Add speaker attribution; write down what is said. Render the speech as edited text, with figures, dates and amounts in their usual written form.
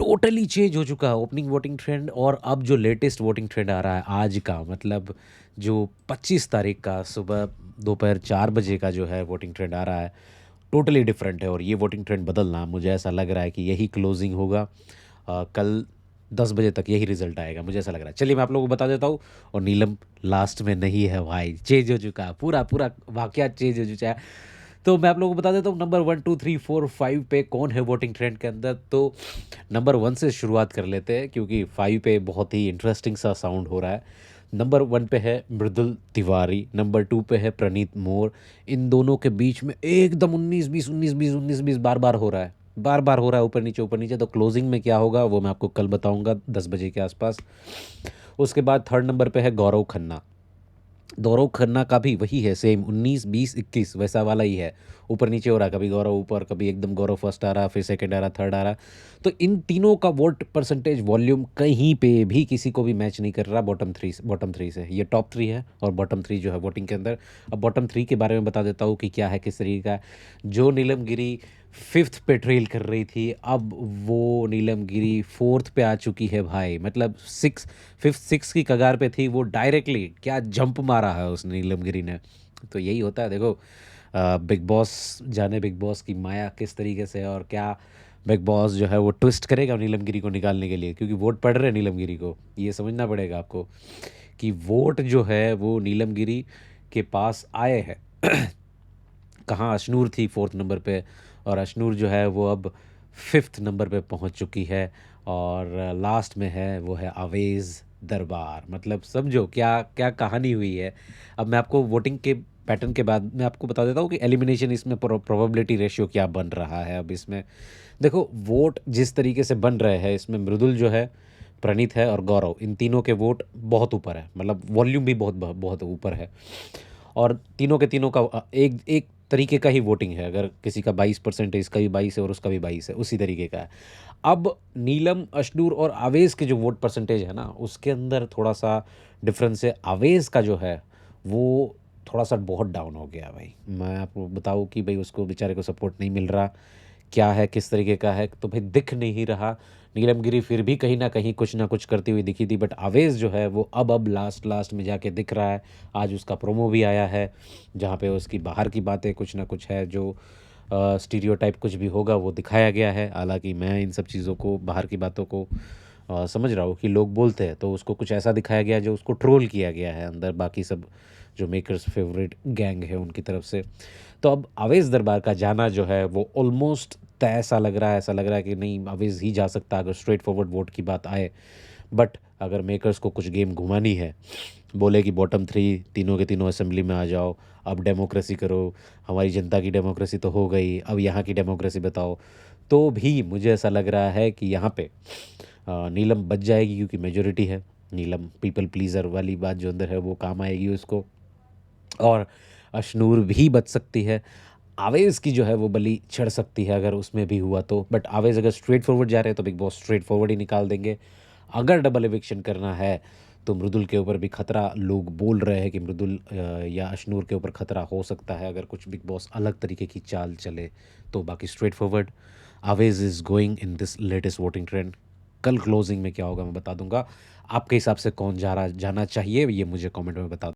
Speaker 1: Totally change हो चुका है ओपनिंग वोटिंग ट्रेंड और अब जो लेटेस्ट वोटिंग ट्रेंड आ रहा है आज का, मतलब जो 25 तारीख का सुबह दोपहर 4 बजे का जो है वोटिंग ट्रेंड आ रहा है, टोटली डिफरेंट है। और ये वोटिंग ट्रेंड बदलना मुझे ऐसा लग रहा है कि यही क्लोजिंग होगा। कल 10 बजे तक यही रिजल्ट आएगा, मुझे ऐसा लग रहा है। चलिए मैं आप लोगों को बता देता हूँ। और नीलम लास्ट में नहीं है भाई, चेंज हो चुका है, पूरा पूरा वाकया चेंज हो चुका है। तो मैं आप लोगों को बता देता हूँ नंबर 1 2 3 4 5 पे कौन है वोटिंग ट्रेंड के अंदर। तो नंबर 1 से शुरुआत कर लेते हैं क्योंकि 5 पे बहुत ही इंटरेस्टिंग सा साउंड हो रहा है। नंबर 1 पे है मृदुल तिवारी, नंबर 2 पे है प्रणीत मोर। इन दोनों के बीच में एकदम 19 20 19 20 19 20 बार बार हो रहा है, बार बार हो रहा है, ऊपर नीचे ऊपर नीचे। तो क्लोजिंग में क्या होगा वो मैं आपको कल बताऊंगा 10 बजे के आसपास। उसके बाद थर्ड नंबर पे है गौरव खन्ना। गौरव खन्ना का भी वही है, सेम 19 20 21 वैसा वाला ही है, ऊपर नीचे हो रहा है। कभी गौरव ऊपर, कभी एकदम गौरव फर्स्ट आ रहा, फिर सेकंड आ रहा, थर्ड आ रहा। तो इन तीनों का वोट परसेंटेज वॉल्यूम कहीं पे भी किसी को भी मैच नहीं कर रहा बॉटम थ्री से। ये टॉप थ्री है और बॉटम थ्री जो है वोटिंग के अंदर। अब बॉटम थ्री के बारे में बता देता हूँ कि क्या है, किस तरीके का है। जो नीलम गिरी फिफ्थ पे ट्रेल कर रही थी, अब वो नीलम गिरी फोर्थ पे आ चुकी है भाई। मतलब फिफ्थ सिक्स की कगार पे थी वो, डायरेक्टली क्या जंप मारा है उस नीलम गिरी ने। तो यही होता है, देखो बिग बॉस जाने बिग बॉस की माया किस तरीके से है, और क्या बिग बॉस जो है वो ट्विस्ट करेगा नीलम गिरी को निकालने के लिए, क्योंकि वोट पड़ रहे हैं नीलम गिरी को। ये समझना पड़ेगा आपको कि वोट जो है वो नीलम गिरी के पास आए हैं। कहाँ अशनूर थी फोर्थ नंबर पे, और अशनूर जो है वो अब फिफ्थ नंबर पे पहुंच चुकी है। और लास्ट में है वो है अवेज़ दरबार। मतलब समझो क्या क्या कहानी हुई है। अब मैं आपको वोटिंग के पैटर्न के बाद मैं आपको बता देता हूँ कि एलिमिनेशन इसमें प्रोबेबिलिटी रेशियो क्या बन रहा है। अब इसमें देखो वोट जिस तरीके से बन रहे हैं, इसमें मृदुल जो है, प्रणीत है और गौरव, इन तीनों के वोट बहुत ऊपर है, मतलब वॉल्यूम भी बहुत बहुत ऊपर है। और तीनों के तीनों का एक एक तरीके का ही वोटिंग है। अगर किसी का 22% है, इसका भी 22 है और उसका भी 22 है, उसी तरीके का है। अब नीलम, अशनूर और आवेश के जो वोट परसेंटेज है ना, उसके अंदर थोड़ा सा डिफरेंस है। आवेश का जो है वो थोड़ा सा बहुत डाउन हो गया भाई। मैं आपको बताऊँ कि भाई उसको बेचारे को सपोर्ट नहीं मिल रहा, क्या है किस तरीके का है तो भाई दिख नहीं रहा। नीलम गिरी फिर भी कहीं ना कुछ करती हुई दिखी थी, बट आवेश जो है वो अब लास्ट लास्ट में जाके दिख रहा है। आज उसका प्रोमो भी आया है जहाँ पे उसकी बाहर की बातें कुछ ना कुछ है, जो स्टीरियोटाइप कुछ भी होगा वो दिखाया गया है। हालांकि मैं इन सब चीज़ों को, बाहर की बातों को समझ रहा हूँ कि लोग बोलते हैं, तो उसको कुछ ऐसा दिखाया गया जो उसको ट्रोल किया गया है अंदर, बाकी सब जो मेकर्स फेवरेट गैंग है उनकी तरफ से। तो अब अवेश दरबार का जाना जो है वो ऑलमोस्ट तय सा लग रहा है। ऐसा लग रहा है कि नहीं, अवेश ही जा सकता है अगर स्ट्रेट फॉरवर्ड वोट की बात आए। बट अगर मेकर्स को कुछ गेम घुमानी है, बोले कि बॉटम थ्री तीनों के तीनों असेंबली में आ जाओ, अब डेमोक्रेसी करो, हमारी जनता की डेमोक्रेसी तो हो गई, अब यहाँ की डेमोक्रेसी बताओ, तो भी मुझे ऐसा लग रहा है कि यहाँ पे नीलम बच जाएगी, क्योंकि मेजोरिटी है। नीलम पीपल प्लीज़र वाली बात जो अंदर है वो काम आएगी उसको। और अशनूर भी बच सकती है। आवेज़ की जो है वो बलि चढ़ सकती है अगर उसमें भी हुआ तो। बट आवेज़ अगर स्ट्रेट फॉरवर्ड जा रहे हैं तो बिग बॉस स्ट्रेट फॉरवर्ड ही निकाल देंगे। अगर डबल एविक्शन करना है तो मृदुल के ऊपर भी खतरा, लोग बोल रहे हैं कि मृदुल या अशनूर के ऊपर खतरा हो सकता है अगर कुछ बिग बॉस अलग तरीके की चाल चले तो। बाकी straightforward always is going in this latest voting trend. कल क्लोजिंग में क्या होगा मैं बता दूंगा। आपके हिसाब से कौन जाना चाहिए ये मुझे कमेंट में बता